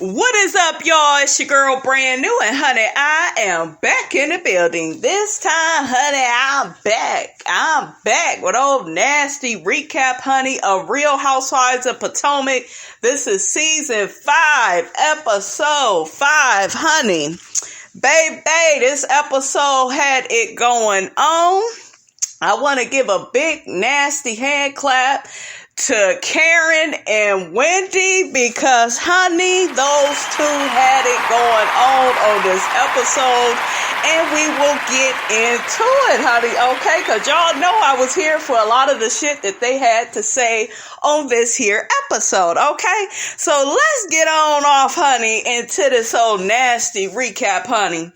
What is up, y'all? It's your girl, brand new, and honey, I am back in the building. This time, honey, I'm back with old nasty recap, honey, of Real Housewives of Potomac. This is season 5, episode 5, honey. Baby, this episode had it going on. I want to give a big, nasty hand clap to Karen and Wendy because, honey, those two had it going on this episode, and we will get into it, honey, okay? Because y'all know I was here for a lot of the shit that they had to say on this here episode, okay? So let's get on off, honey, into this old nasty recap, honey.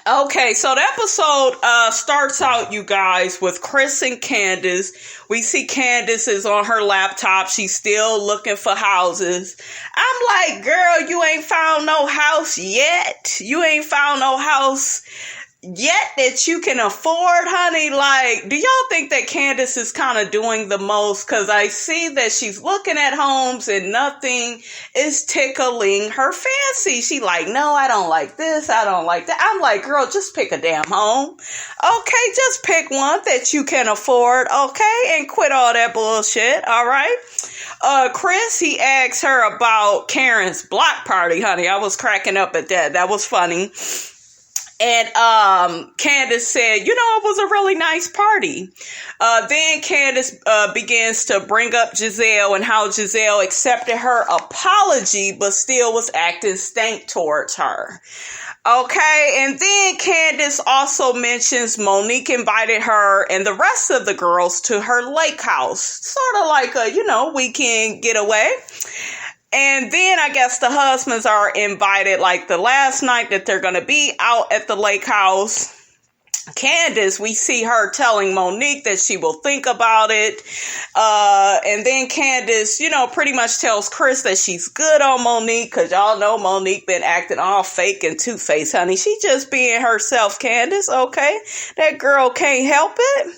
Okay, so the episode starts out, you guys, with Chris and Candace. We see Candace is on her laptop. She's still looking for houses. I'm like, girl, you ain't found no house yet. You ain't found no house yet that you can afford, honey. Like, do y'all think that Candace is kind of doing the most? Because I see that she's looking at homes and nothing is tickling her fancy. She like, no, I don't like this. I don't like that. I'm like, girl, just pick a damn home. Okay, just pick one that you can afford, okay? And quit all that bullshit, all right? Chris, he asked her about Karen's block party, honey. I was cracking up at that. That was funny. And Candace said, you know, it was a really nice party. Then Candace begins to bring up Giselle and how Giselle accepted her apology, but still was acting stank towards her. Okay, and then Candace also mentions Monique invited her and the rest of the girls to her lake house. Sort of like a, weekend getaway. And then I guess the husbands are invited, like the last night that they're going to be out at the lake house. Candace, we see her telling Monique that she will think about it. And then Candace, pretty much tells Chris that she's good on Monique, because y'all know Monique been acting all fake and two-faced, honey. She just being herself, Candace, okay? That girl can't help it.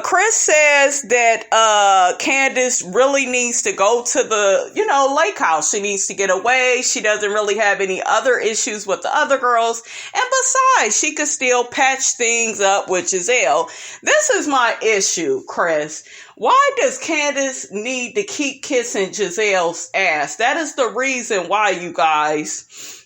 Chris says that Candace really needs to go to the, lake house. She needs to get away. She doesn't really have any other issues with the other girls. And besides, she could still patch things up with Giselle. This is my issue, Chris. Why does Candace need to keep kissing Giselle's ass? That is the reason why, you guys.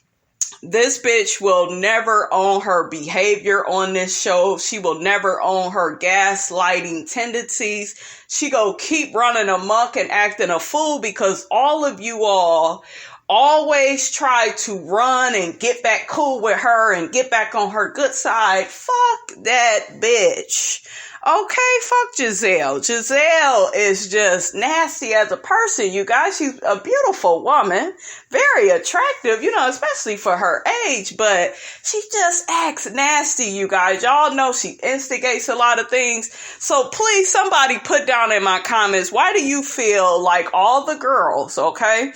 This bitch will never own her behavior on this show. She will never own her gaslighting tendencies. She go keep running amok and acting a fool because all of you all always try to run and get back cool with her and get back on her good side. Fuck that bitch. Okay, fuck Giselle. Giselle is just nasty as a person, you guys. She's a beautiful woman, very attractive, especially for her age, but she just acts nasty, you guys. Y'all know she instigates a lot of things. So please, somebody put down in my comments, why do you feel like all the girls, okay,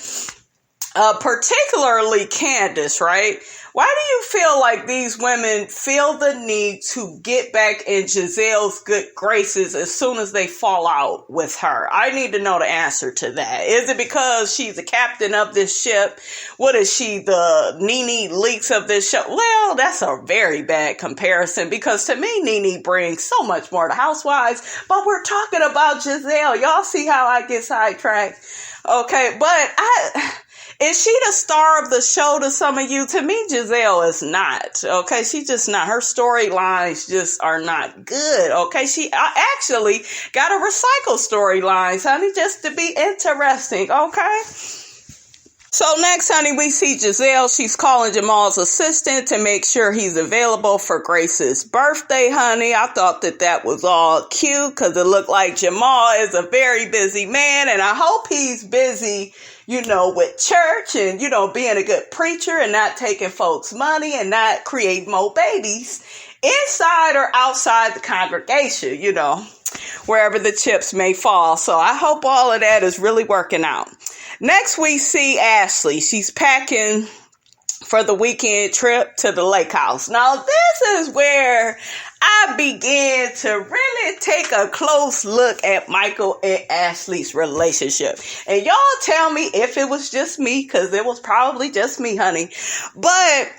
particularly Candace, right? Why do you feel like these women feel the need to get back in Giselle's good graces as soon as they fall out with her? I need to know the answer to that. Is it because she's the captain of this ship? What is she, the Nene Leakes of this show? Well, that's a very bad comparison because to me, Nene brings so much more to Housewives. But we're talking about Giselle. Y'all see how I get sidetracked? Okay, but is she the star of the show to some of you? To me, Giselle is not. Okay, she's just not. Her storylines just are not good. Okay, she actually got to recycle storylines, honey, just to be interesting. Okay. So next, honey, we see Giselle. She's calling Jamal's assistant to make sure he's available for Grace's birthday, honey. I thought that was all cute because it looked like Jamal is a very busy man, and I hope he's busy, with church and, being a good preacher and not taking folks' money and not creating more babies inside or outside the congregation, wherever the chips may fall. So I hope all of that is really working out. Next, we see Ashley. She's packing for the weekend trip to the lake house. Now, this is where I began to really take a close look at Michael and Ashley's relationship. And y'all tell me if it was just me, because it was probably just me, honey. But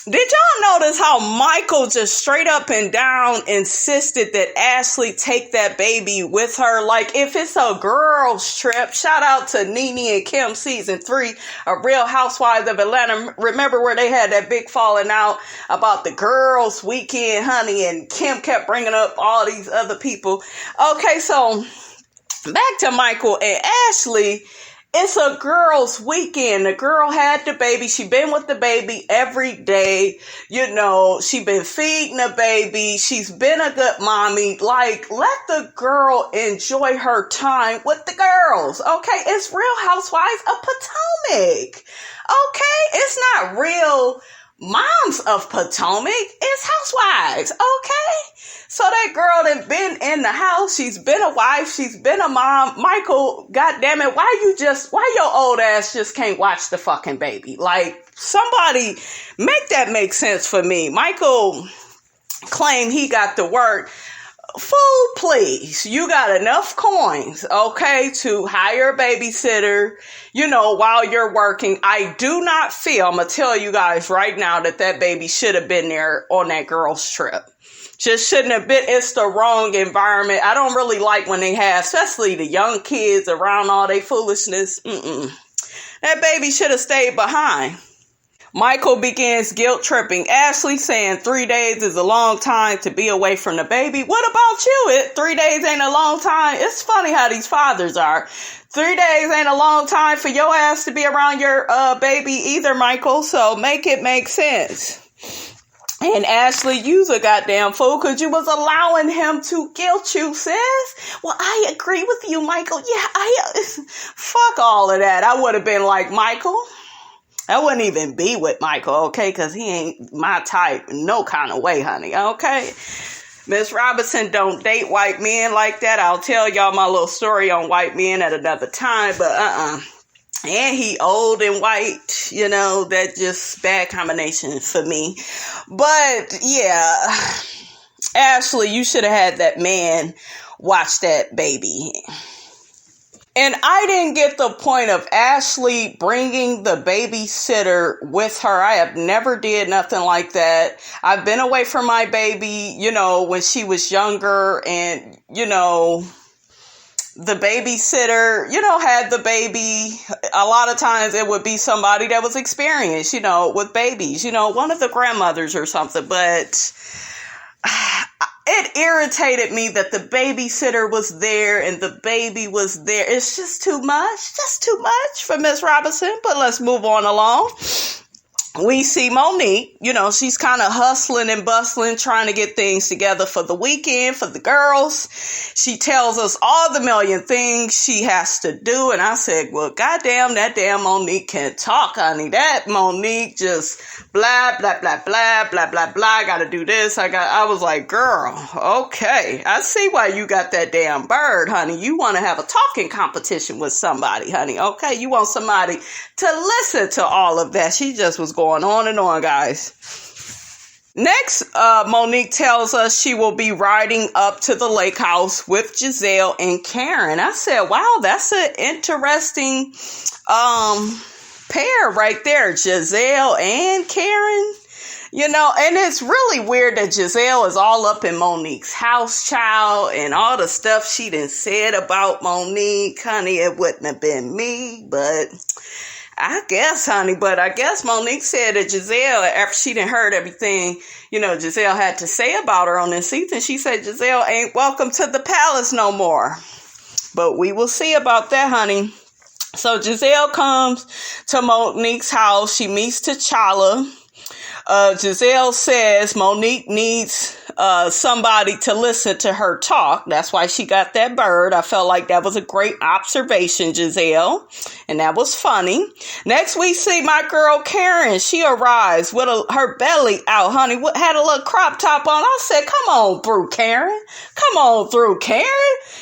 did y'all notice how Michael just straight up and down insisted that Ashley take that baby with her? Like, if it's a girls trip, shout out to Nene and Kim season 3 of Real Housewives of Atlanta. Remember where they had that big falling out about the girls weekend, honey, and Kim kept bringing up all these other people. Okay, so back to Michael and Ashley. It's a girl's weekend. The girl had the baby. She been with the baby every day. You know, she been feeding the baby. She's been a good mommy. Like, let the girl enjoy her time with the girls. Okay, it's Real Housewives of Potomac. Okay, it's not Real Moms of Potomac. It's Housewives. Okay. So that girl that been in the house, she's been a wife, she's been a mom. Michael, goddammit, why your old ass just can't watch the fucking baby? Like, somebody make that make sense for me. Michael claimed he got to work. Fool, please. You got enough coins, okay, to hire a babysitter, you know, while you're working. I do not feel, I'm going to tell you guys right now, that baby should have been there on that girl's trip. Just shouldn't have been. It's the wrong environment. I don't really like when they have, especially the young kids around all their foolishness. That baby should have stayed behind. Michael begins guilt tripping Ashley, saying 3 days is a long time to be away from the baby. What about you? 3 days ain't a long time. It's funny how these fathers are. 3 days ain't a long time for your ass to be around your baby either, Michael. So make it make sense. And Ashley, you's a goddamn fool because you was allowing him to guilt you, sis. Well, I agree with you, Michael. Yeah, fuck all of that. I would have been like, Michael, I wouldn't even be with Michael, okay? Because he ain't my type no kind of way, honey, okay? Miss Robinson don't date white men like that. I'll tell y'all my little story on white men at another time, but and he old and white, you know, that just bad combination for me. But yeah, Ashley, you should have had that man watch that baby. And I didn't get the point of Ashley bringing the babysitter with her. I have never did nothing like that. I've been away from my baby, you know, when she was younger, and, you know, the babysitter, you know, had the baby. A lot of times it would be somebody that was experienced, you know, with babies, you know, one of the grandmothers or something. But it irritated me that the babysitter was there and the baby was there. It's just too much for Miss Robinson. But let's move on along. We see Monique, you know, she's kind of hustling and bustling, trying to get things together for the weekend, for the girls. She tells us all the million things she has to do. And I said, well, goddamn, that damn Monique can talk, honey. That Monique just blah, blah, blah, blah, blah, blah, blah. I got to do this. I was like, girl, okay. I see why you got that damn bird, honey. You want to have a talking competition with somebody, honey. Okay. You want somebody to listen to all of that. She just was going on and on, guys. Next, Monique tells us she will be riding up to the lake house with Giselle and Karen. I said, wow, that's an interesting pair right there, Giselle and Karen. You know, and it's really weird that Giselle is all up in Monique's house, child, and all the stuff she done said about Monique. Honey, it wouldn't have been me, but I guess, honey. But I guess Monique said that Giselle, after she done heard everything, you know, Giselle had to say about her on this season, she said Giselle ain't welcome to the palace no more. But we will see about that, honey. So Giselle comes to Monique's house. She meets T'Challa. Giselle says Monique needs somebody to listen to her talk. That's why she got that bird. I felt like that was a great observation, Giselle. And that was funny. Next, we see my girl Karen. She arrives with her belly out, honey. Had a little crop top on. I said, come on through, Karen. Come on through, Karen.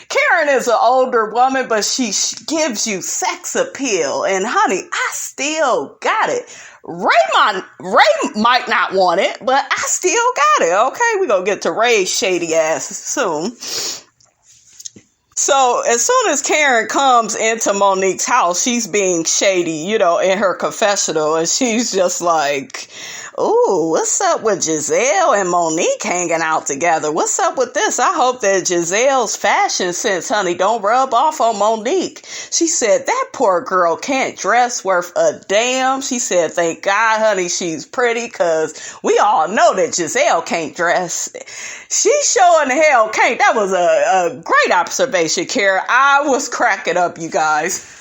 Karen is an older woman, but she gives you sex appeal. And honey, I still still got it. Ray might not want it, but I still got it. Okay, we gonna get to Ray's shady ass soon. So as soon as Karen comes into Monique's house, she's being shady, in her confessional, and she's just like, ooh, what's up with Giselle and Monique hanging out together? What's up with this? I hope that Giselle's fashion sense, honey, don't rub off on Monique. She said, that poor girl can't dress worth a damn. She said, thank God, honey, she's pretty, because we all know that Giselle can't dress. She sure in the hell can't. That was a great observation, Kara. I was cracking up, you guys.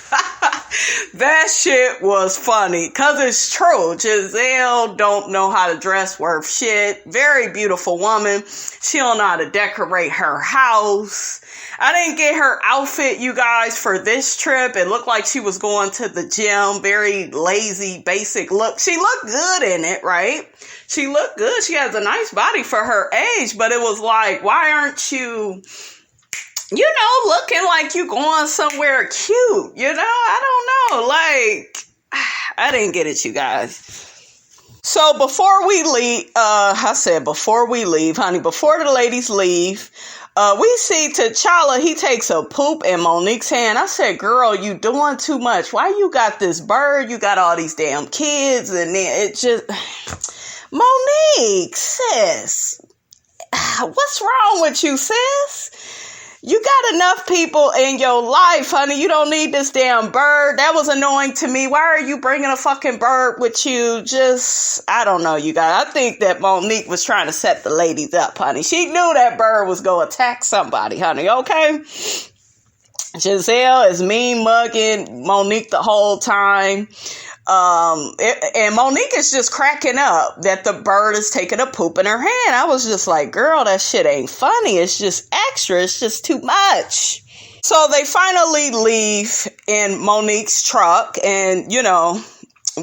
That shit was funny, because it's true. Giselle don't know how to dress worth shit. Very beautiful woman. She don't know how to decorate her house. I didn't get her outfit, you guys, for this trip. It looked like she was going to the gym. Very lazy, basic look. She looked good in it, right? She looked good. She has a nice body for her age, but it was like, why aren't you, looking like you going somewhere cute? I don't know. Like, I didn't get it, you guys. So before we leave, honey, before the ladies leave, we see T'Challa, he takes a poop in Monique's hand. I said, girl, you doing too much. Why you got this bird? You got all these damn kids. And then it just, Monique, sis, what's wrong with you, sis? You got enough people in your life, honey. You don't need this damn bird. That was annoying to me. Why are you bringing a fucking bird with you? I don't know, you guys. I think that Monique was trying to set the ladies up, honey. She knew that bird was going to attack somebody, honey, okay? Giselle is mean mugging Monique the whole time. And Monique is just cracking up that the bird is taking a poop in her hand. I was just like, girl, that shit ain't funny. It's just extra. It's just too much. So they finally leave in Monique's truck, and,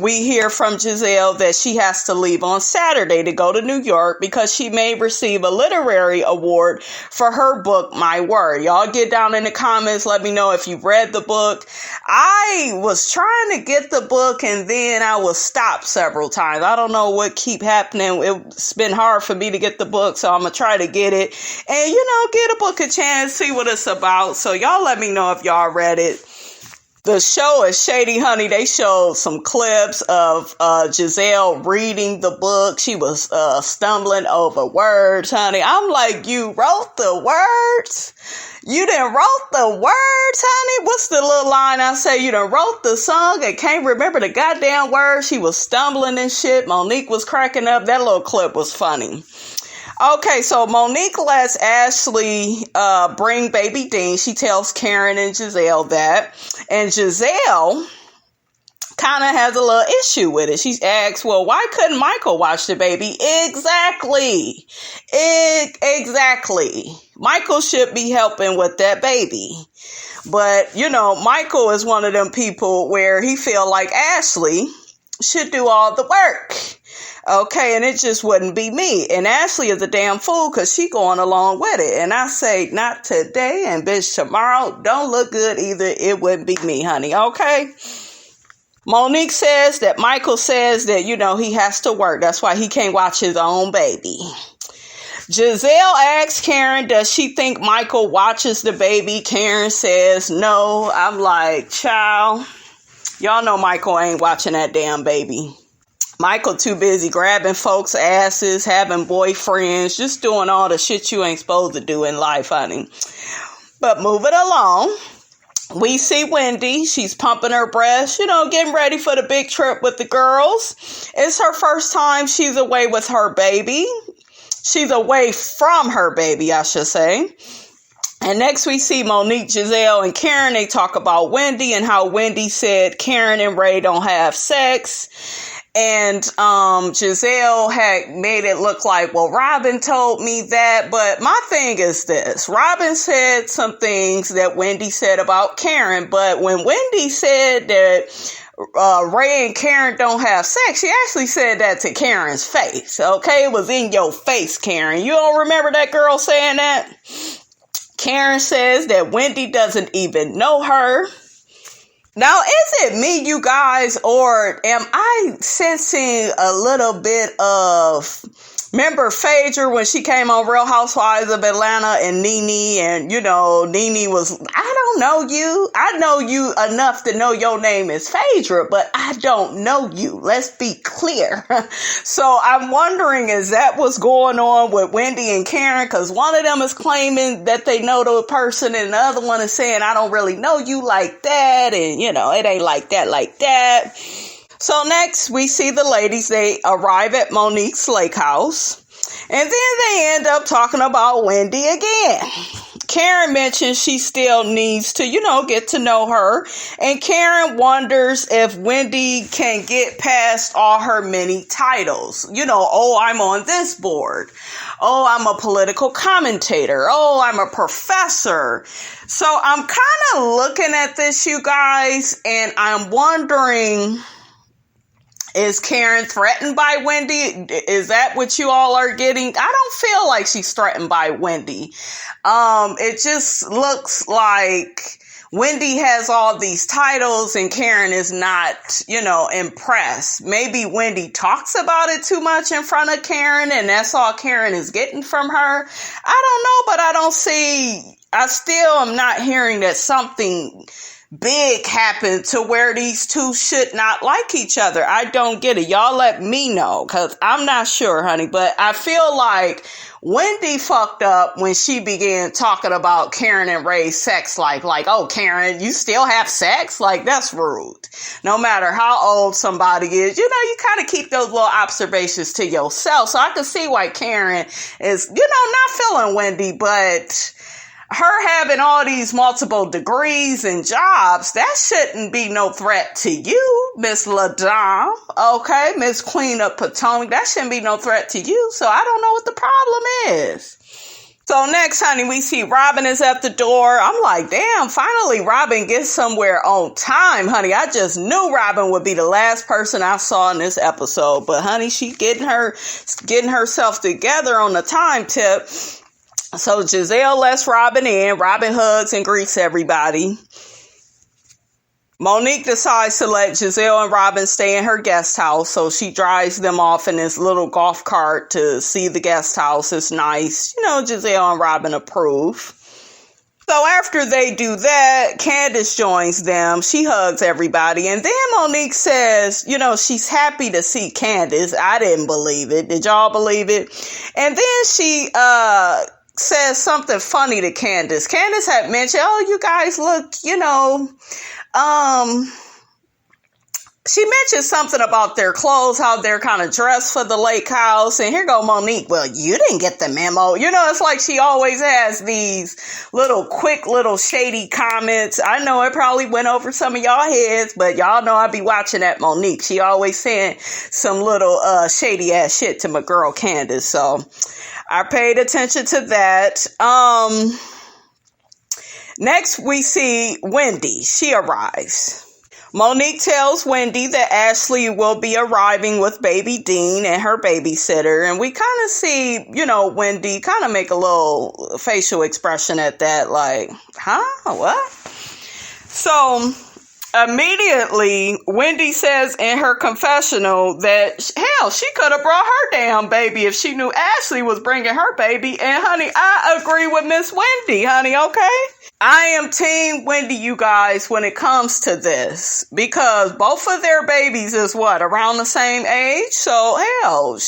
we hear from Giselle that she has to leave on Saturday to go to New York because she may receive a literary award for her book, My Word. Y'all get down in the comments. Let me know if you read the book. I was trying to get the book, and then I was stopped several times. I don't know what keep happening. It's been hard for me to get the book, so I'm going to try to get it and, get a book a chance, see what it's about. So y'all let me know if y'all read it. The show is shady, honey. They showed some clips of Giselle reading the book. She was stumbling over words, honey. I'm like, you wrote the words? You done wrote the words, honey? What's the little line I say? You done wrote the song and can't remember the goddamn words? She was stumbling and shit. Monique was cracking up. That little clip was funny. Okay, so Monique lets Ashley bring baby Dean. She tells Karen and Giselle that. And Giselle kind of has a little issue with it. She asks, well, why couldn't Michael watch the baby? Exactly. Exactly. Michael should be helping with that baby. But, Michael is one of them people where he feel like Ashley should do all the work. Okay, and it just wouldn't be me. And Ashley is a damn fool because she going along with it. And I say, not today, and bitch, tomorrow don't look good either. It wouldn't be me, honey, okay? Monique says that Michael says that, he has to work. That's why he can't watch his own baby. Giselle asks Karen, does she think Michael watches the baby? Karen says no. I'm like, child, y'all know Michael ain't watching that damn baby. Michael too busy grabbing folks' asses, having boyfriends, just doing all the shit you ain't supposed to do in life, honey. But moving along, we see Wendy. She's pumping her breast, getting ready for the big trip with the girls. It's her first time she's away with her baby. She's away from her baby, I should say. And next we see Monique, Giselle, and Karen. They talk about Wendy and how Wendy said Karen and Ray don't have sex. And Giselle had made it look like, well, Robin told me that. But my thing is this. Robin said some things that Wendy said about Karen. But when Wendy said that Ray and Karen don't have sex, she actually said that to Karen's face. Okay, it was in your face, Karen. You don't remember that girl saying that? Karen says that Wendy doesn't even know her. Now, is it me, you guys, or am I sensing a little bit of, remember Phaedra when she came on Real Housewives of Atlanta and Nene, and Nene was, I don't know you. I know you enough to know your name is Phaedra, but I don't know you. Let's be clear. So I'm wondering, is that what's going on with Wendy and Karen? Because one of them is claiming that they know the person, and the other one is saying, I don't really know you like that, and it ain't like that. So next we see the ladies, they arrive at Monique's lake house, and then they end up talking about Wendy again. Karen mentions she still needs to, get to know her, and Karen wonders if Wendy can get past all her many titles. Oh, I'm on this board. Oh, I'm a political commentator. Oh, I'm a professor. So I'm kind of looking at this, you guys, and I'm wondering, is Karen threatened by Wendy? Is that what you all are getting? I don't feel like she's threatened by Wendy. It just looks like Wendy has all these titles and Karen is not, impressed. Maybe Wendy talks about it too much in front of Karen and that's all Karen is getting from her. I don't know, but I still am not hearing that something big happened to where these two should not like each other. I don't get it. Y'all let me know, because I'm not sure, honey. But I feel like Wendy fucked up when she began talking about Karen and Ray's sex life. Like, oh, Karen, you still have sex? Like, that's rude. No matter how old somebody is, you kind of keep those little observations to yourself. So I can see why Karen is, not feeling Wendy, but her having all these multiple degrees and jobs, that shouldn't be no threat to you, Miss LaDame. Okay, Miss Queen of Potomac, that shouldn't be no threat to you. So I don't know what the problem is. So next, honey, we see Robin is at the door. I'm like, damn, finally Robin gets somewhere on time, honey. I just knew Robin would be the last person I saw in this episode. But honey, she's getting herself together on the time tip. So Giselle lets Robin in. Robin hugs and greets everybody. Monique decides to let Giselle and Robin stay in her guest house. So she drives them off in this little golf cart to see the guest house. It's nice. Giselle and Robin approve. So after they do that, Candace joins them. She hugs everybody. And then Monique says, she's happy to see Candace. I didn't believe it. Did y'all believe it? And then she says something funny to Candace. Candace had mentioned, oh, you guys look, she mentioned something about their clothes, how they're kind of dressed for the lake house. And here go Monique. Well, you didn't get the memo. It's like she always has these quick little shady comments. I know it probably went over some of y'all heads, but y'all know I be watching that Monique. She always saying some little shady ass shit to my girl Candace. So I paid attention to that. Next, we see Wendy. She arrives. Monique tells Wendy that Ashley will be arriving with baby Dean and her babysitter. And we kind of see, Wendy kind of make a little facial expression at that. Like, huh? What? So immediately, Wendy says in her confessional that, hell, she could have brought her damn baby if she knew Ashley was bringing her baby. And, honey, I agree with Miss Wendy, honey, okay? I am team Wendy, you guys, when it comes to this. Because both of their babies is around the same age? So, hell,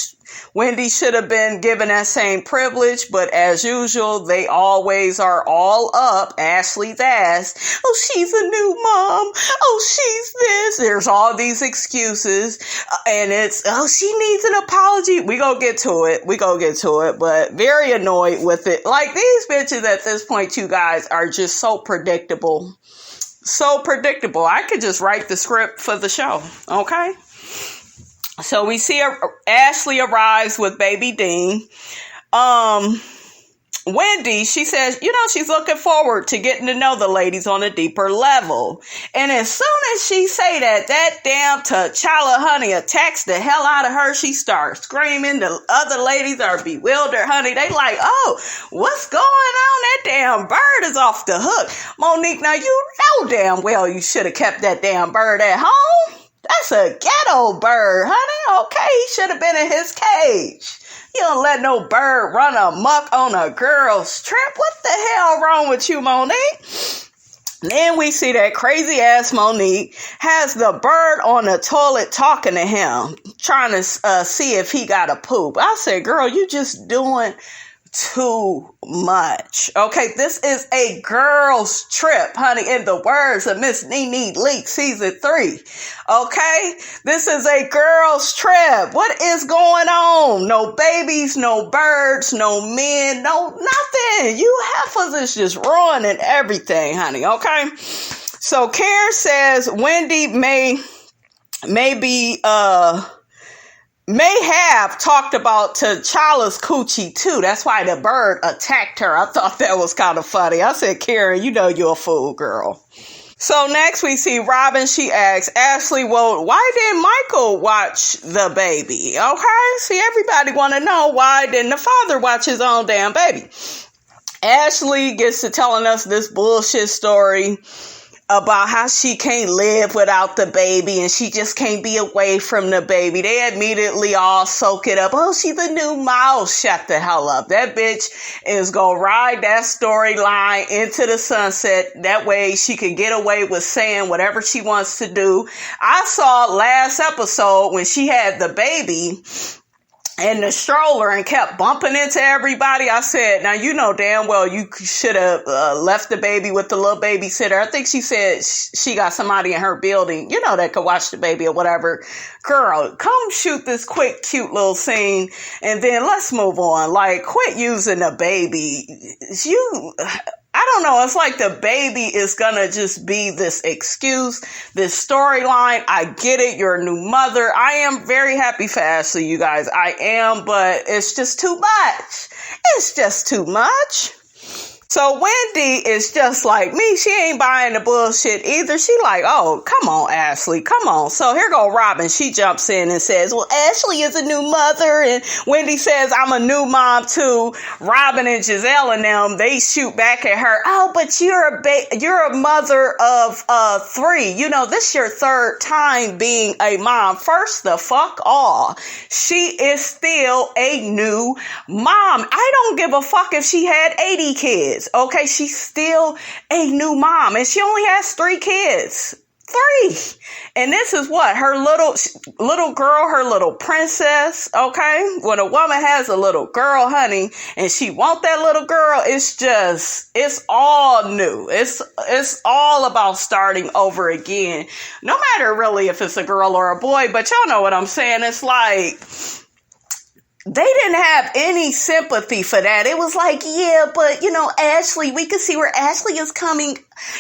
Wendy should have been given that same privilege, but as usual, they always are all up Ashley's ass. Oh, she's a new mom. Oh, she's this. There's all these excuses, and it's, oh, she needs an apology. We gonna get to it, but very annoyed with it. Like, these bitches at this point, you guys, are just so predictable. So predictable. I could just write the script for the show, okay? So we see Ashley arrives with baby Dean. Wendy, she says, she's looking forward to getting to know the ladies on a deeper level. And as soon as she say that damn T'Challa honey attacks the hell out of her. She starts screaming. The other ladies are bewildered, honey. They like, oh, what's going on? That damn bird is off the hook. Monique, now you know damn well you should have kept that damn bird at home. That's a ghetto bird, honey. Okay, he should have been in his cage. You don't let no bird run amok on a girl's trip. What the hell wrong with you, Monique? Then we see that crazy ass Monique has the bird on the toilet talking to him, trying to see if he got a poop. I said, girl, you just doing too much. Okay, this is a girl's trip, honey, in the words of Miss Nene Leakes season 3. Okay, this is a girl's trip. What is going on? No babies, no birds, no men, no nothing. You heifers is just ruining everything, honey. Okay, so Karen says Wendy may have talked about T'Challa's coochie too. That's why the bird attacked her. I thought that was kind of funny. I said, Karen, you know you're a fool, girl. So next we see Robin. She asks Ashley, well, why didn't Michael watch the baby? Okay, see, everybody want to know, why didn't the father watch his own damn baby? Ashley gets to telling us this bullshit story about how she can't live without the baby and she just can't be away from the baby. They immediately all soak it up. Oh, she's a new mouse. Shut the hell up. That bitch is gonna ride that storyline into the sunset. That way she can get away with saying whatever she wants to do. I saw last episode when she had the baby and the stroller and kept bumping into everybody. I said, now you know damn well you should have left the baby with the little babysitter. I think she said she got somebody in her building, that could watch the baby or whatever. Girl, come shoot this quick, cute little scene and then let's move on. Like, quit using the baby. I don't know. It's like the baby is going to just be this excuse, this storyline. I get it. You're a new mother. I am very happy for Ashley, you guys. I am, but it's just too much. It's just too much. So Wendy is just like me. She ain't buying the bullshit either. She like, oh, come on, Ashley, come on. So here go Robin. She jumps in and says, well, Ashley is a new mother. And Wendy says, I'm a new mom too. Robin and Giselle and them, they shoot back at her. Oh, but you're a mother of 3. This your 3rd time being a mom. First the fuck off. She is still a new mom. I don't give a fuck if she had 80 kids. Okay, she's still a new mom and she only has 3 kids. 3. And this is what her little girl, her little princess. Okay, when a woman has a little girl, honey, and she want that little girl, it's all new. It's all about starting over again. No matter really if it's a girl or a boy, but y'all know what I'm saying. It's like, they didn't have any sympathy for that. It was like, yeah, but, Ashley, we can see where Ashley is coming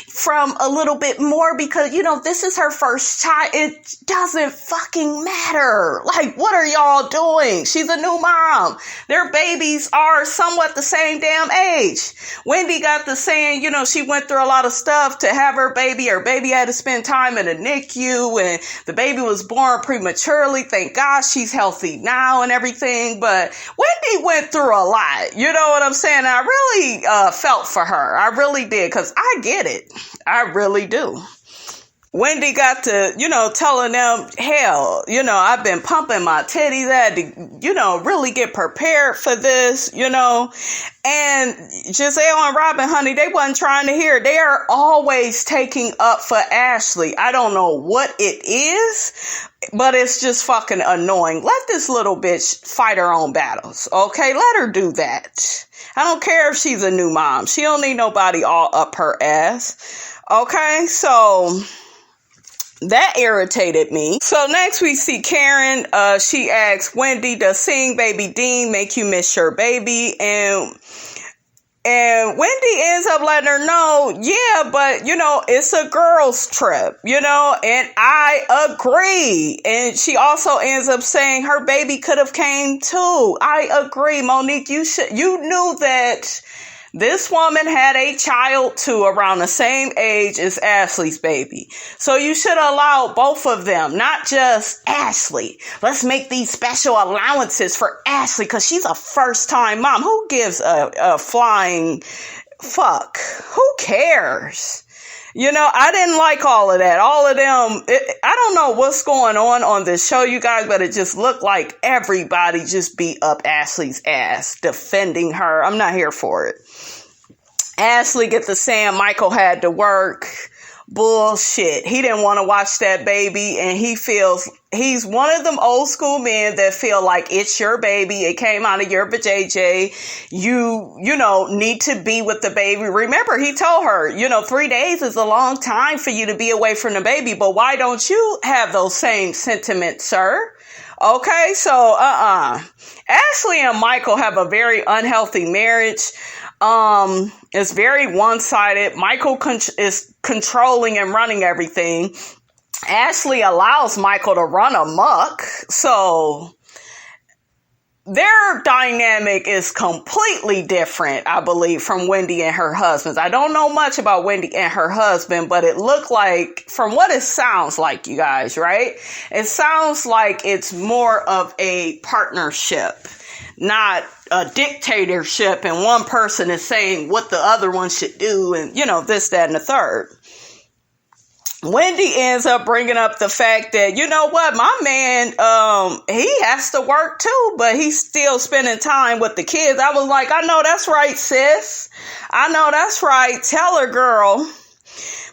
from a little bit more because, this is her first child. It doesn't fucking matter. Like, what are y'all doing? She's a new mom. Their babies are somewhat the same damn age. Wendy got the saying, she went through a lot of stuff to have her baby. Her baby had to spend time in a NICU and the baby was born prematurely. Thank God she's healthy now and everything. But Wendy went through a lot. You know what I'm saying? I really felt for her. I really did because I get it. I really do. Wendy got to, telling them, hell, I've been pumping my titties. I had to, really get prepared for this, and Giselle and Robin, honey, they wasn't trying to hear it. They are always taking up for Ashley. I don't know what it is, but it's just fucking annoying. Let this little bitch fight her own battles, okay? Let her do that. I don't care if she's a new mom. She don't need nobody all up her ass, okay? So that irritated me. So next we see Karen. She asks Wendy, does seeing baby Dean make you miss your baby? And And Wendy ends up letting her know, yeah, but, it's a girls' trip, and I agree. And she also ends up saying her baby could have came too. I agree, Monique. You knew that this woman had a child too around the same age as Ashley's baby. So you should allow both of them, not just Ashley. Let's make these special allowances for Ashley because she's a first-time mom. Who gives a flying fuck? Who cares? I didn't like all of that. All of them, I don't know what's going on this show, you guys, but it just looked like everybody just beat up Ashley's ass, defending her. I'm not here for it. Ashley gets to saying Michael had to work. Bullshit. He didn't want to watch that baby, and he feels he's one of them old school men that feel like it's your baby. It came out of your vajayjay. You need to be with the baby. Remember, he told her, 3 days is a long time for you to be away from the baby, but why don't you have those same sentiments, sir? Okay, so, Ashley and Michael have a very unhealthy marriage. It's very one-sided. Michael is controlling and running everything. Ashley allows Michael to run amok. So their dynamic is completely different, I believe, from Wendy and her husband. I don't know much about Wendy and her husband, but it looked like, from what it sounds like, you guys, right? It sounds like it's more of a partnership, not a dictatorship, and one person is saying what the other one should do, and, this, that, and the third. Wendy ends up bringing up the fact that, my man, he has to work too, but he's still spending time with the kids. I was like, I know that's right, sis. I know that's right. Tell her, girl.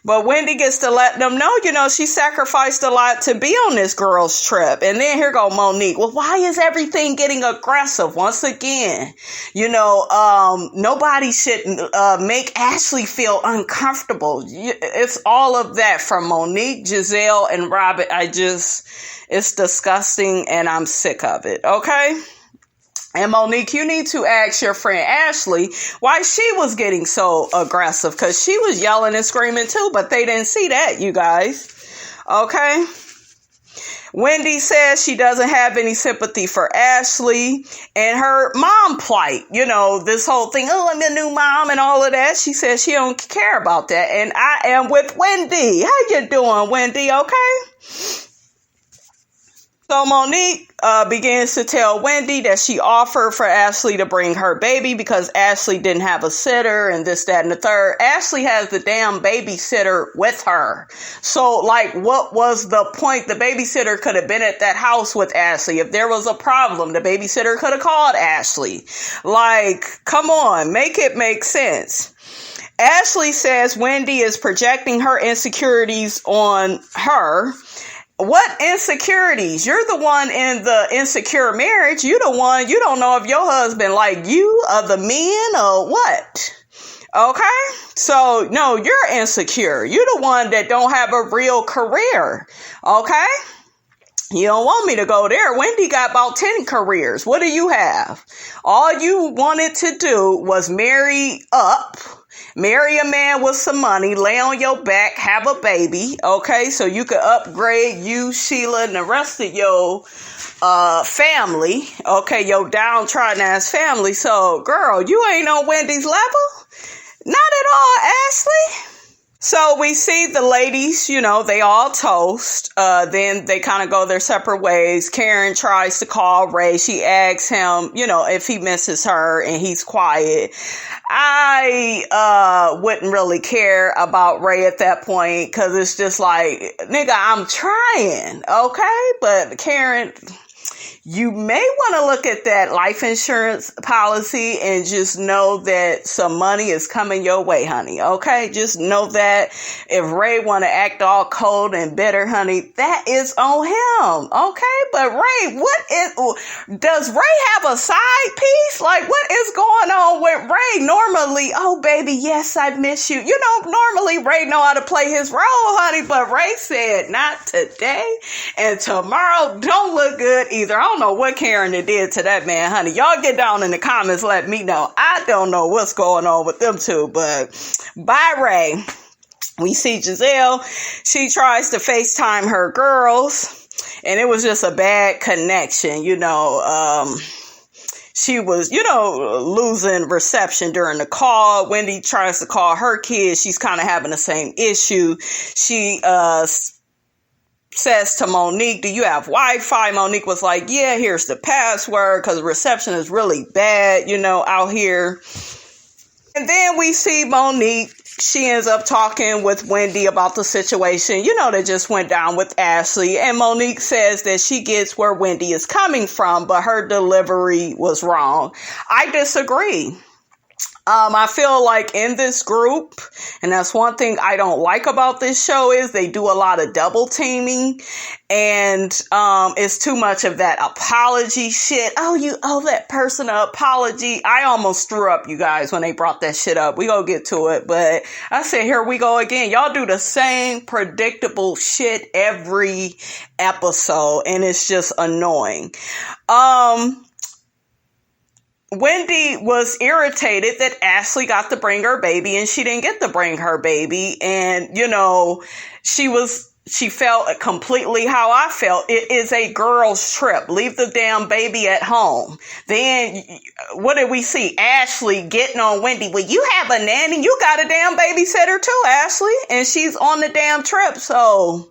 But Wendy gets to let them know, she sacrificed a lot to be on this girl's trip. And then here go Monique. Well, why is everything getting aggressive? Once again, nobody should make Ashley feel uncomfortable. It's all of that from Monique, Giselle, and Robert. It's disgusting and I'm sick of it. Okay? And Monique, you need to ask your friend Ashley why she was getting so aggressive, because she was yelling and screaming too, but they didn't see that, you guys. Okay? Wendy says she doesn't have any sympathy for Ashley and her mom plight. This whole thing, I'm a new mom and all of that. She says she don't care about that. And I am with Wendy. How you doing, Wendy? Okay? So Monique begins to tell Wendy that she offered for Ashley to bring her baby because Ashley didn't have a sitter and this, that, and the third. Ashley has the damn babysitter with her. So, what was the point? The babysitter could have been at that house with Ashley. If there was a problem, the babysitter could have called Ashley. Come on, make it make sense. Ashley says Wendy is projecting her insecurities on her. What insecurities? You're the one in the insecure marriage. You the one, you don't know if your husband like you or the men or what. Okay? So, no, you're insecure. You're the one that don't have a real career. Okay? You don't want me to go there. Wendy got about 10 careers. What do you have? All you wanted to do was marry a man with some money, lay on your back, have a baby, okay? So you could upgrade you, Sheila, and the rest of your family, okay? Your downtrodden ass family. So, girl, you ain't on Wendy's level? Not at all, Ashley. So we see the ladies, they all toast. Then they kind of go their separate ways. Karen tries to call Ray. She asks him, if he misses her, and he's quiet. I wouldn't really care about Ray at that point, because it's just like, nigga, I'm trying, okay? But Karen, you may want to look at that life insurance policy and just know that some money is coming your way, honey. Okay? Just know that if Ray want to act all cold and bitter, honey, that is on him. Okay? But Ray, does Ray have a side piece? What is going on with Ray? Normally, oh baby, yes, I miss you. Normally Ray know how to play his role, honey, but Ray said not today, and tomorrow don't look good either. I don't don't know what Karen did to that man, honey. Y'all get down in the comments, let me know. I don't know what's going on with them two, but bye, Ray. We see Giselle. She tries to FaceTime her girls, and it was just a bad connection, she was, losing reception during the call. Wendy tries to call her kids. She's kind of having the same issue. She says to Monique, do you have Wi-Fi? Monique was like, yeah, here's the password, because reception is really bad, out here. And then we see Monique. She ends up talking with Wendy about the situation, that just went down with Ashley. And Monique says that she gets where Wendy is coming from, but her delivery was wrong. I disagree. I feel like in this group, and that's one thing I don't like about this show, is they do a lot of double teaming, and it's too much of that apology shit. Oh, you owe that person an apology. I almost threw up, you guys, when they brought that shit up. We gonna get to it, but I said, here we go again. Y'all do the same predictable shit every episode, and it's just annoying. Wendy was irritated that Ashley got to bring her baby and she didn't get to bring her baby. And, she felt completely how I felt. It is a girl's trip. Leave the damn baby at home. Then what did we see? Ashley getting on Wendy. Well, you have a nanny. You got a damn babysitter too, Ashley. And she's on the damn trip. So, all of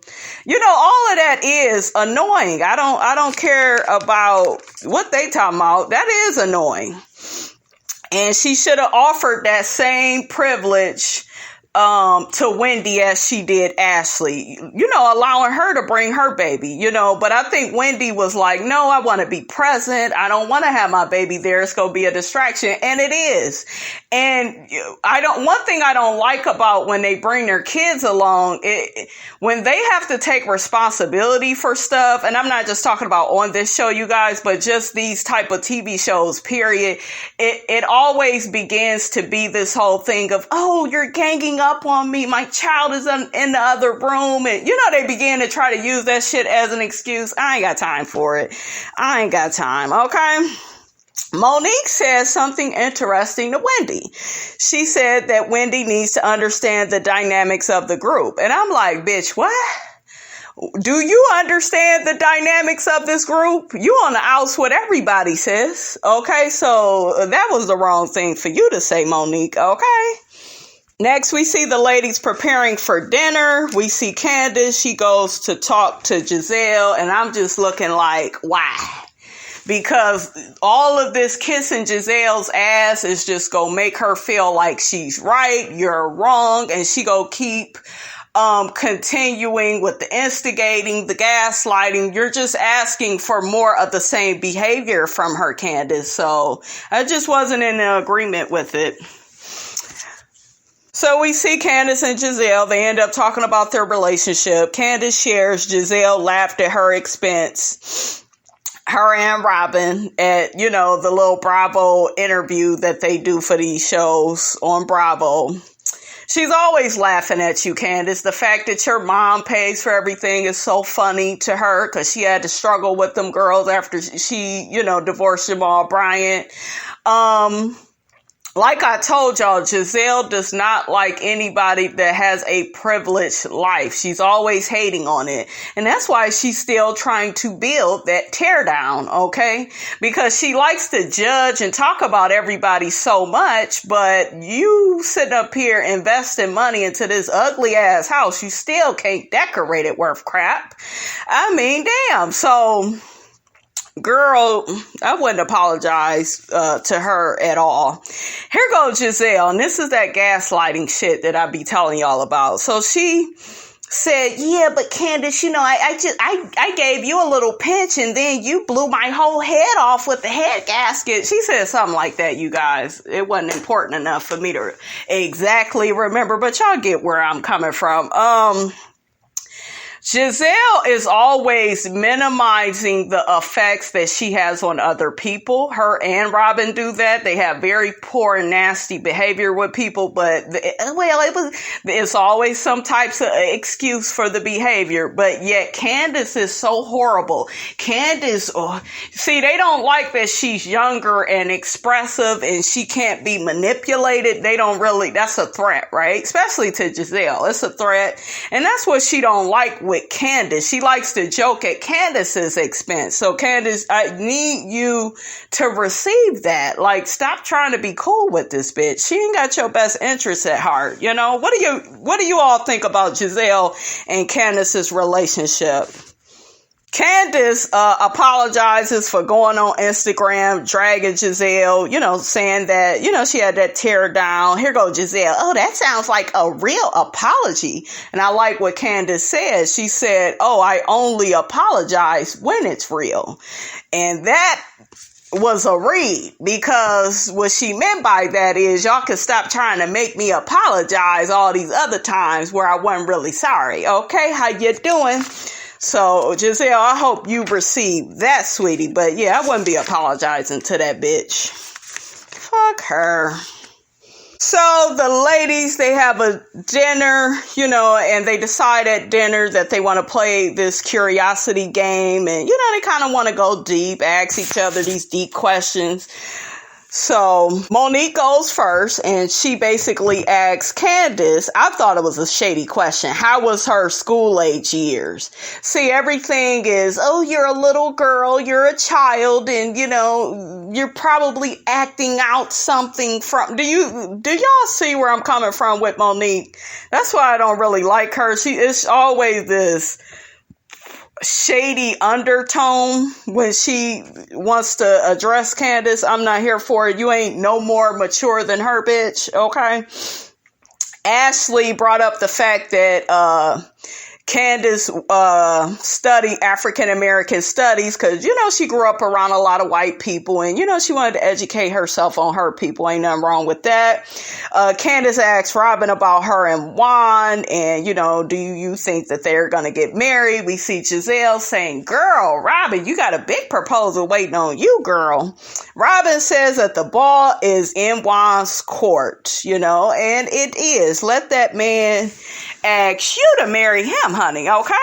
that is annoying. I don't care about what they talking about. That is annoying. And she should have offered that same privilege to Wendy as she did Ashley, allowing her to bring her baby, but I think Wendy was like, no, I want to be present. I don't want to have my baby there. It's going to be a distraction. And it is. And one thing I don't like about when they bring their kids along, when they have to take responsibility for stuff, and I'm not just talking about on this show, you guys, but just these type of TV shows, period. It always begins to be this whole thing of, oh, you're ganging up on me. My child is in the other room. And, they begin to try to use that shit as an excuse. I ain't got time for it. I ain't got time. Okay. Monique says something interesting to Wendy. She said that Wendy needs to understand the dynamics of the group. And I'm like, bitch, what? Do you understand the dynamics of this group? You on the outs with everybody, sis. Okay, so that was the wrong thing for you to say, Monique. Okay. Next, we see the ladies preparing for dinner. We see Candace. She goes to talk to Giselle, and I'm just looking like, why? Because all of this kissing Giselle's ass is just gonna make her feel like she's right, you're wrong, and she gonna keep continuing with the instigating, the gaslighting. You're just asking for more of the same behavior from her, Candace. So I just wasn't in agreement with it. So we see Candace and Giselle. They end up talking about their relationship. Candace shares Giselle laughed at her expense. Her and Robin at, the little Bravo interview that they do for these shows on Bravo. She's always laughing at you, Candace. The fact that your mom pays for everything is so funny to her because she had to struggle with them girls after she, divorced Jamal Bryant. Like I told y'all, Giselle does not like anybody that has a privileged life. She's always hating on it. And that's why she's still trying to build that teardown, okay? Because she likes to judge and talk about everybody so much, but you sitting up here investing money into this ugly ass house, you still can't decorate it worth crap. I mean, damn. So, girl, I wouldn't apologize to her at all. Here goes Giselle, and this is that gaslighting shit that I be telling y'all about. So she said, yeah, but Candace, I gave you a little pinch and then you blew my whole head off with the head gasket. She said something like that, you guys. It wasn't important enough for me to exactly remember, but y'all get where I'm coming from. Giselle is always minimizing the effects that she has on other people. Her and Robin do that. They have very poor and nasty behavior with people, but it's always some types of excuse for the behavior. But yet Candace is so horrible. Candace, see, they don't like that she's younger and expressive and she can't be manipulated. They don't really, that's a threat, right? Especially to Giselle. It's a threat. And that's what she don't like with Candace. She likes to joke at Candace's expense. So Candace, I need you to receive that. Like, stop trying to be cool with this bitch. She ain't got your best interests at heart. You know, what do you all think about Giselle and Candace's relationship? Candace apologizes for going on Instagram, dragging Giselle, saying that, she had that tear down. Here go Giselle. Oh, that sounds like a real apology. And I like what Candace said. She said, oh, I only apologize when it's real. And that was a read, because what she meant by that is y'all can stop trying to make me apologize all these other times where I wasn't really sorry. Okay, how you doing? So, Giselle, I hope you received that, sweetie. But yeah, I wouldn't be apologizing to that bitch. Fuck her. So the ladies, they have a dinner, and they decide at dinner that they want to play this curiosity game. And, they kind of want to go deep, ask each other these deep questions. So Monique goes first, and she basically asks Candace, I thought it was a shady question, how was her school age years? See, everything is, oh, you're a little girl, you're a child, and, you're probably acting out something from, do y'all see where I'm coming from with Monique? That's why I don't really like her. It's always this shady undertone when she wants to address Candace. I'm not here for it. You ain't no more mature than her, bitch. Okay. Ashley brought up the fact that Candace studied African American studies because, she grew up around a lot of white people and, she wanted to educate herself on her people. Ain't nothing wrong with that. Candace asked Robin about her and Juan and, do you think that they're going to get married? We see Giselle saying, girl, Robin, you got a big proposal waiting on you, girl. Robin says that the ball is in Juan's court, and it is. Let that man ask you to marry him, honey, okay?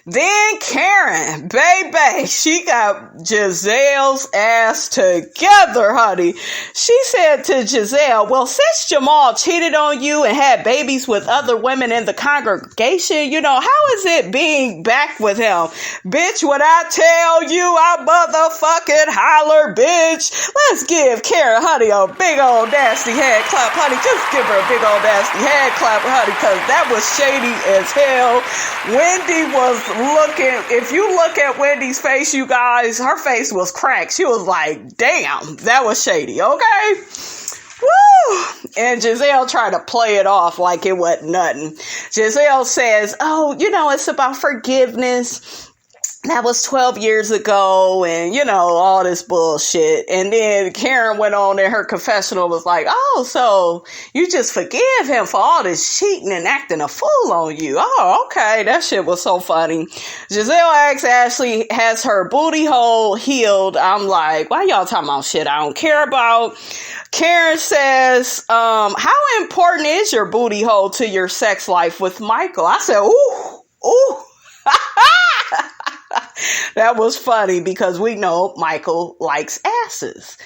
Then Karen, baby, she got Giselle's ass together, honey. She said to Giselle, well, since Jamal cheated on you and had babies with other women in the congregation, how is it being back with him? Bitch, what I tell you, I motherfucking holler, bitch. Let's give Karen, honey, a big old nasty head clap, honey. Just give her a big old nasty head clap, honey, because that was shady as hell. Wendy was looking, if you look at Wendy's face, you guys, her face was cracked. She was like, damn, that was shady, okay? Woo! And Giselle tried to play it off like it wasn't nothing. Giselle says, oh, it's about forgiveness. That was 12 years ago and, all this bullshit. And then Karen went on and her confessional was like, oh, so you just forgive him for all this cheating and acting a fool on you. Oh, okay. That shit was so funny. Giselle asks Ashley, has her booty hole healed? I'm like, why y'all talking about shit I don't care about? Karen says, how important is your booty hole to your sex life with Michael? I said, ooh. That was funny because we know Michael likes asses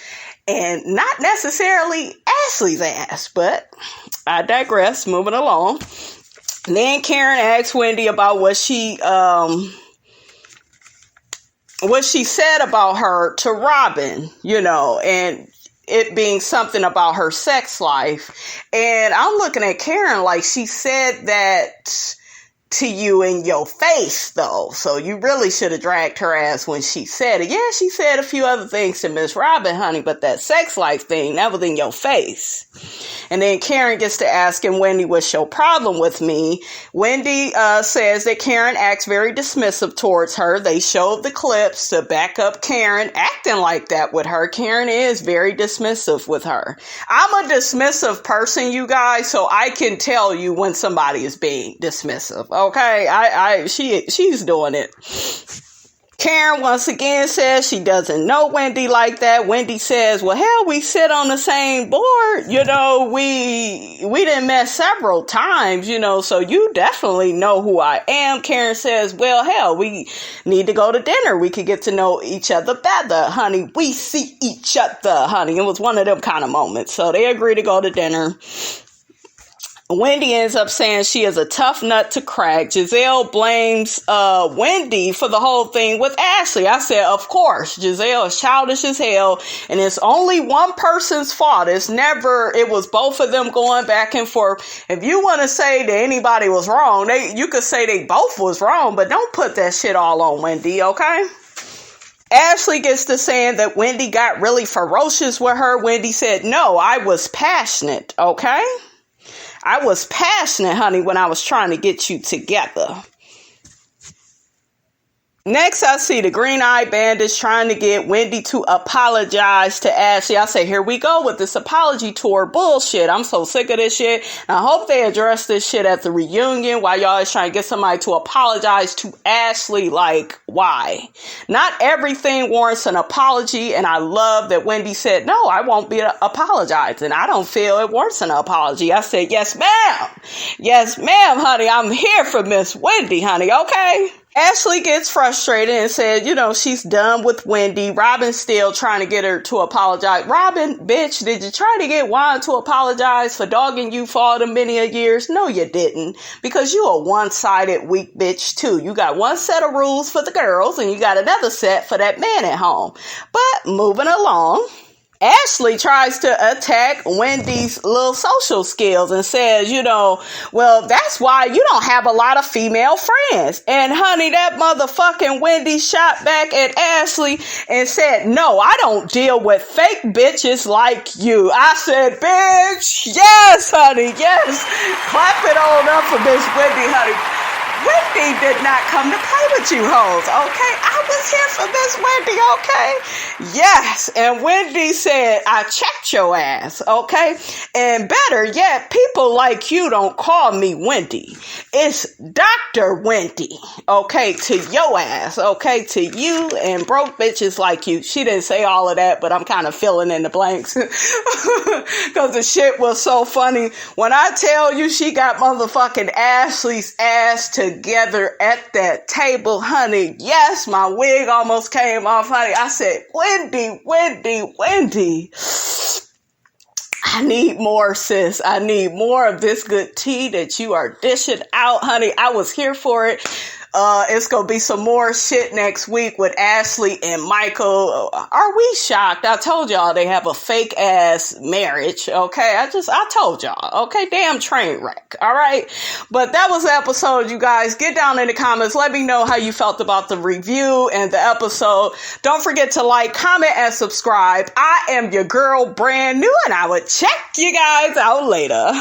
and not necessarily Ashley's ass, but I digress. Moving along. Then Karen asked Wendy about what she said about her to Robin, and it being something about her sex life. And I'm looking at Karen like she said that to you in your face, though. So you really should have dragged her ass when she said it. Yeah, she said a few other things to Miss Robin, honey, but that sex life thing, that was in your face. And then Karen gets to asking Wendy, what's your problem with me? Wendy says that Karen acts very dismissive towards her. They showed the clips to back up Karen acting like that with her. Karen is very dismissive with her. I'm a dismissive person, you guys, so I can tell you when somebody is being dismissive. Okay, she's doing it. Karen once again says she doesn't know Wendy like that. Wendy says, well, hell, we sit on the same board. You know, we done met several times, you know, so you definitely know who I am. Karen says, well, hell, we need to go to dinner. We could get to know each other better, honey. We see each other, honey. It was one of them kind of moments. So they agree to go to dinner. Wendy ends up saying she is a tough nut to crack. Giselle blames Wendy for the whole thing with Ashley. I said, of course, Giselle is childish as hell, and it's only one person's fault. It was both of them going back and forth. If you want to say that anybody was wrong, you could say they both was wrong, but don't put that shit all on Wendy, okay? Ashley gets to saying that Wendy got really ferocious with her. Wendy said, no, I was passionate, okay? I was passionate, honey, when I was trying to get you together. Next, I see the green-eyed bandits trying to get Wendy to apologize to Ashley. I say, here we go with this apology tour bullshit. I'm so sick of this shit. And I hope they address this shit at the reunion while y'all is trying to get somebody to apologize to Ashley. Like, why? Not everything warrants an apology. And I love that Wendy said, no, I won't be apologizing. I don't feel it warrants an apology. I said, yes, ma'am. Yes, ma'am, honey. I'm here for Miss Wendy, honey. Okay? Ashley gets frustrated and said, you know, she's done with Wendy. Robin's still trying to get her to apologize. Robin, bitch, did you try to get Juan to apologize for dogging you for all the many years? No, you didn't. Because you a one-sided weak bitch, too. You got one set of rules for the girls, and you got another set for that man at home. But moving along, Ashley tries to attack Wendy's little social skills and says, you know, well, that's why you don't have a lot of female friends. And honey, that motherfucking Wendy shot back at Ashley and said, no, I don't deal with fake bitches like you. I said, bitch, yes, honey, yes. Clap it on up for Miss Wendy, honey. Wendy did not come to play with you hoes, okay? I was here for Miss Wendy, okay? Yes, and Wendy said, I checked your ass, okay? And better yet, people like you don't call me Wendy. It's Dr. Wendy, okay, to your ass, okay? To you and broke bitches like you. She didn't say all of that, but I'm kind of filling in the blanks because the shit was so funny. When I tell you she got motherfucking Ashley's ass together at that table, honey. Yes, my wig almost came off, honey. I said, Wendy, Wendy, Wendy. I need more, sis. I need more of this good tea that you are dishing out, honey. I was here for it. It's gonna be some more shit next week with Ashley and Michael. Are we shocked? I told y'all they have a fake ass marriage, okay? I told y'all, okay? Damn train wreck, all right? But that was the episode, you guys. Get down in the comments. Let me know how you felt about the review and the episode. Don't forget to like, comment, and subscribe. I am your girl, brand new, and I will check you guys out later.